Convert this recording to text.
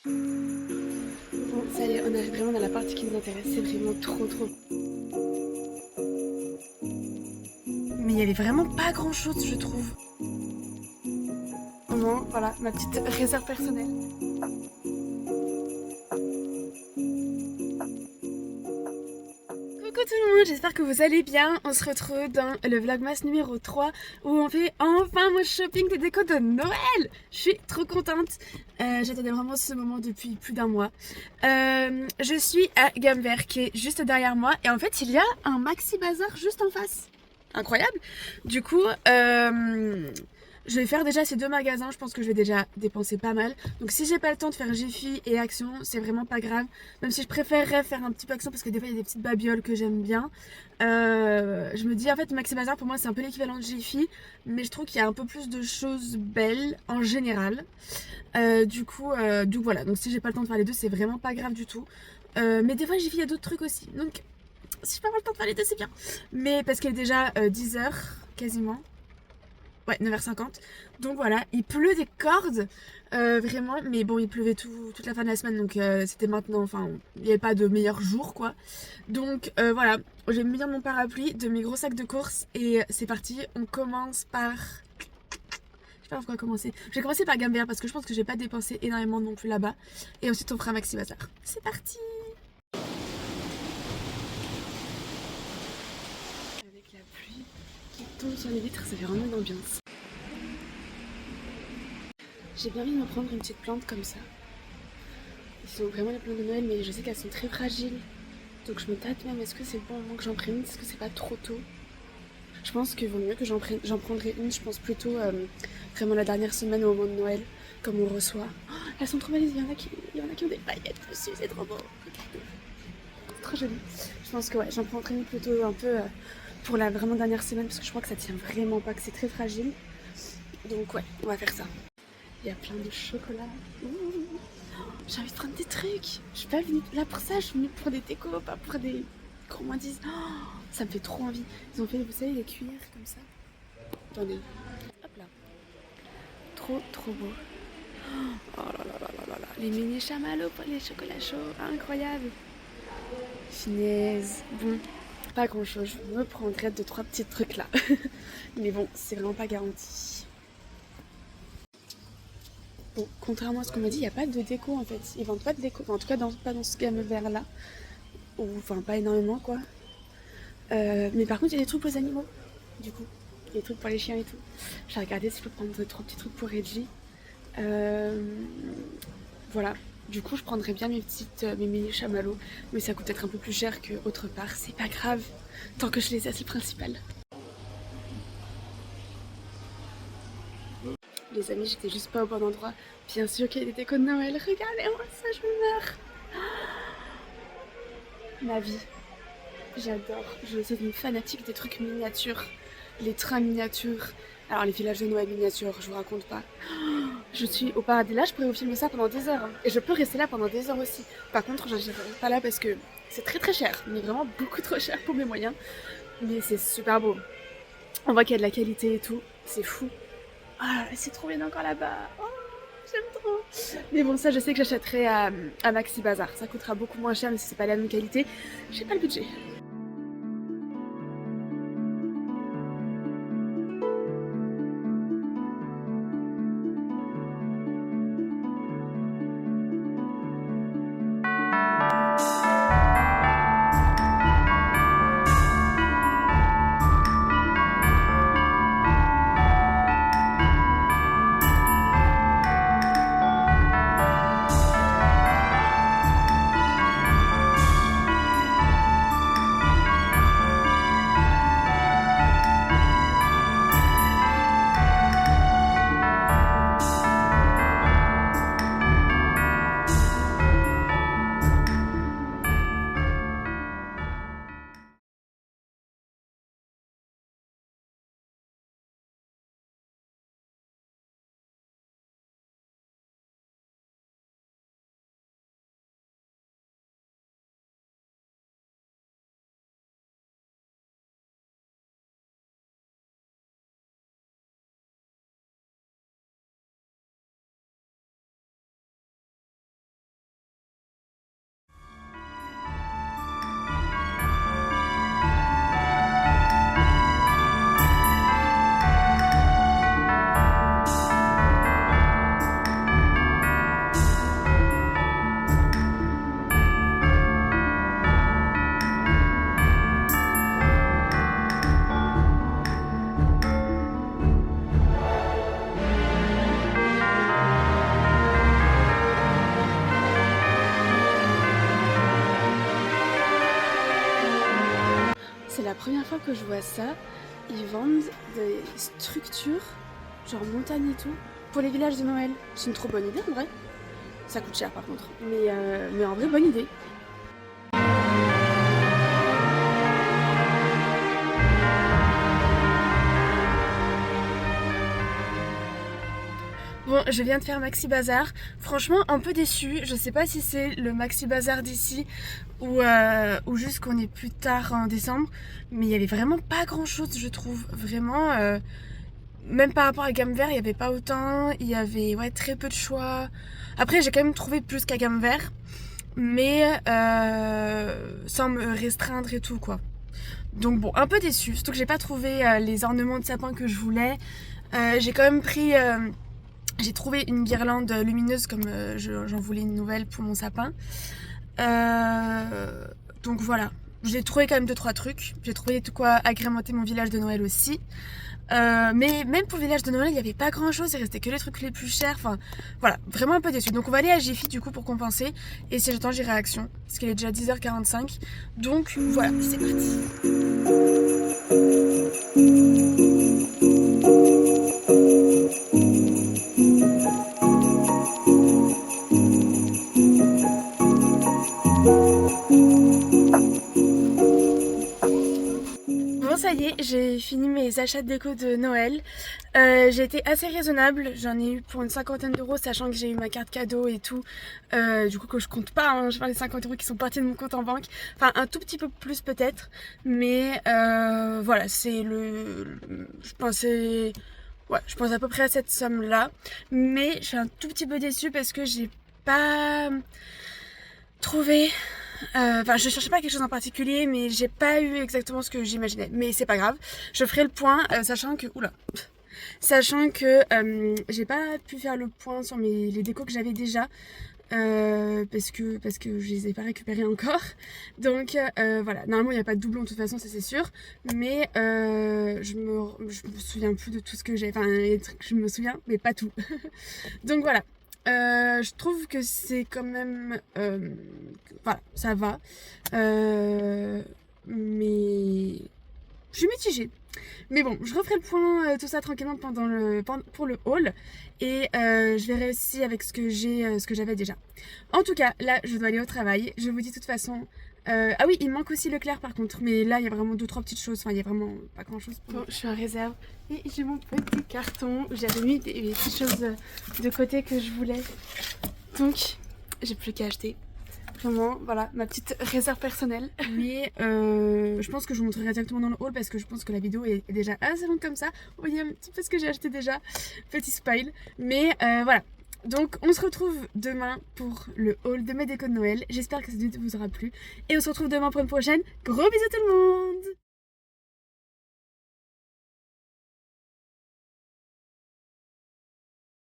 Bon, ça y est, on arrive vraiment dans la partie qui nous intéresse. C'est vraiment trop. Mais il y avait vraiment pas grand chose, je trouve. Au moins, voilà, ma petite réserve personnelle. Coucou tout le monde, j'espère que vous allez bien. On se retrouve dans le Vlogmas numéro 3 où on fait enfin mon shopping des décos de Noël. Je suis trop contente. J'attendais vraiment ce moment depuis plus d'un mois. Je suis à Gamme Vert qui est juste derrière moi et en fait il y a un maxi bazar juste en face. Incroyable. Du coup, je vais faire déjà ces deux magasins, je pense que je vais déjà dépenser pas mal. Donc si j'ai pas le temps de faire Jiffy et Action, c'est vraiment pas grave. Même si je préférerais faire un petit peu Action parce que des fois il y a des petites babioles que j'aime bien. Je me dis en fait Maxi Bazar pour moi c'est un peu l'équivalent de Jiffy. Mais je trouve qu'il y a un peu plus de choses belles en général. Du coup voilà, donc si j'ai pas le temps de faire les deux c'est vraiment pas grave du tout. Mais des fois Jiffy il y a d'autres trucs aussi. Donc si j'ai pas le temps de faire les deux c'est bien. Mais parce qu'il est déjà 10h quasiment. Ouais, 9h50. Donc voilà, il pleut des cordes, vraiment. Mais bon, il pleuvait toute la fin de la semaine, donc c'était maintenant. Enfin, il n'y avait pas de meilleur jour, quoi. Donc voilà, je vais me munir de mon parapluie, de mes gros sacs de course, et c'est parti. On commence par... Je sais pas par quoi commencer. Je vais commencer par Gamme Vert parce que je pense que je vais pas dépenser énormément non plus là-bas. Et ensuite, on fera Maxi Bazar. C'est parti! Avec la pluie qui tombe sur les vitres, ça fait vraiment une ambiance. J'ai bien envie de me prendre une petite plante comme ça. Ils sont vraiment les plantes de Noël, mais je sais qu'elles sont très fragiles. Donc je me tâte même, est-ce que c'est le bon moment que j'en prenne une? Est-ce que c'est pas trop tôt? Je pense qu'il vaut mieux que j'en prendrai une, je pense plutôt vraiment la dernière semaine au moment de Noël, comme on reçoit. Oh, elles sont trop belles, il y en a qui ont des paillettes dessus, c'est trop beau. Regardez. C'est trop joli. Je pense que ouais, j'en prendrai une plutôt un peu pour la vraiment dernière semaine, parce que je crois que ça tient vraiment pas, que c'est très fragile. Donc ouais, on va faire ça. Il y a plein de chocolat. J'ai envie de prendre des trucs. Je suis pas venue là pour ça, je suis venue pour des décos, pas pour des gourmandises. Oh, ça me fait trop envie. Ils ont fait, vous savez, des cuillères comme ça. Attendez. Hop là. Trop beau. Oh là là là là là là. Les mini chamallows pour les chocolats chauds. Incroyable. Finesse. Bon, pas grand chose. Je me prendrais 2-3 petits trucs là. Mais bon, c'est vraiment pas garanti. Bon, contrairement à ce qu'on m'a dit, il n'y a pas de déco en fait. Ils vendent pas de déco. Enfin, en tout cas, pas dans ce gamme vert là. Ou enfin, pas énormément quoi. Mais par contre, il y a des trucs pour les animaux. Du coup, il y a des trucs pour les chiens et tout. Je vais regarder si je peux prendre 3 petits trucs pour Reggie. Voilà. Du coup, je prendrais bien mes mini chamallows. Mais ça coûte peut-être un peu plus cher qu'autre part. C'est pas grave. Tant que je les ai, c'est le principal. Les amis, j'étais juste pas au bon endroit. Bien sûr qu'il y a des décos de Noël. Regardez-moi ça, je meurs. Ma vie. J'adore. Je suis une fanatique des trucs miniatures. Les trains miniatures. Alors les villages de Noël miniatures, je vous raconte pas. Je suis au paradis. Là, je pourrais vous filmer ça pendant des heures. Hein. Et je peux rester là pendant des heures aussi. Par contre, je n'irai pas là parce que c'est très cher. Mais vraiment beaucoup trop cher pour mes moyens. Mais c'est super beau. On voit qu'il y a de la qualité et tout. C'est fou. Ah, c'est trop bien encore là-bas. Oh, j'aime trop. Mais bon, ça, je sais que j'achèterai à Maxi Bazar. Ça coûtera beaucoup moins cher, mais si c'est pas la même qualité, j'ai pas le budget. la première fois que je vois ça. Ils vendent des structures, genre montagne et tout, pour les villages de Noël. C'est une trop bonne idée en vrai. Ça coûte cher par contre, mais en vrai bonne idée. Bon, je viens de faire Maxi Bazar. Franchement, un peu déçue. Je sais pas si c'est le Maxi Bazar d'ici ou juste qu'on est plus tard en décembre. Mais il y avait vraiment pas grand chose, je trouve. Vraiment, même par rapport à Gamme Vert, il y avait pas autant. Il y avait très peu de choix. Après, j'ai quand même trouvé plus qu'à Gamme Vert. Mais sans me restreindre et tout, quoi. Donc bon, un peu déçue. Surtout que j'ai pas trouvé les ornements de sapin que je voulais. J'ai quand même pris... J'ai trouvé une guirlande lumineuse comme j'en voulais une nouvelle pour mon sapin. Donc voilà, j'ai trouvé quand même 2-3 trucs. J'ai trouvé de quoi agrémenter mon village de Noël aussi. Mais même pour le village de Noël, il n'y avait pas grand chose, il restait que les trucs les plus chers. Enfin voilà, vraiment un peu déçu. Donc on va aller à Jiffy du coup pour compenser. Et si j'attends, j'irai à Action parce qu'il est déjà 10h45. Donc voilà, c'est parti. Bon ça y est, j'ai fini mes achats de déco de Noël. J'ai été assez raisonnable, j'en ai eu pour une 50aine d'euros sachant que j'ai eu ma carte cadeau et tout. Du coup que je compte pas, hein, je parle des 50 euros qui sont partis de mon compte en banque. Enfin un tout petit peu plus peut-être, mais voilà c'est je pensais... Ouais, je pense à peu près à cette somme là. Mais je suis un tout petit peu déçue parce que j'ai pas trouvé... Enfin, je cherchais pas quelque chose en particulier, mais j'ai pas eu exactement ce que j'imaginais. Mais c'est pas grave, je ferai le point, sachant que... Oula. Sachant que j'ai pas pu faire le point sur les décos que j'avais déjà. Parce que je les ai pas récupérés encore. Donc voilà, normalement il n'y a pas de doublon de toute façon, ça c'est sûr. Mais je me souviens plus de tout ce que j'ai. Enfin, il y a des trucs que je me souviens, mais pas tout. Donc voilà. Je trouve que c'est quand même... voilà, ça va. Mais... Je suis mitigée. Mais bon, je referai le point tout ça tranquillement pour le haul. Et je verrai aussi avec ce que j'avais déjà. En tout cas, là, je dois aller au travail. Je vous dis de toute façon... ah oui, il manque aussi Leclerc par contre. Mais là, il y a vraiment 2-3 petites choses. Enfin, il y a vraiment pas grand chose. Bon, je suis en réserve. Et j'ai mon petit carton. J'avais mis des petites choses de côté que je voulais. Donc, j'ai plus qu'à acheter. Vraiment, voilà, ma petite réserve personnelle. Mais je pense que je vous montrerai directement dans le haul parce que je pense que la vidéo est déjà assez longue comme ça. Vous voyez un petit peu ce que j'ai acheté déjà. Petit spoil. Mais voilà. Donc on se retrouve demain pour le haul de mes décos de Noël. J'espère que cette vidéo vous aura plu. Et on se retrouve demain pour une prochaine. Gros bisous tout le monde!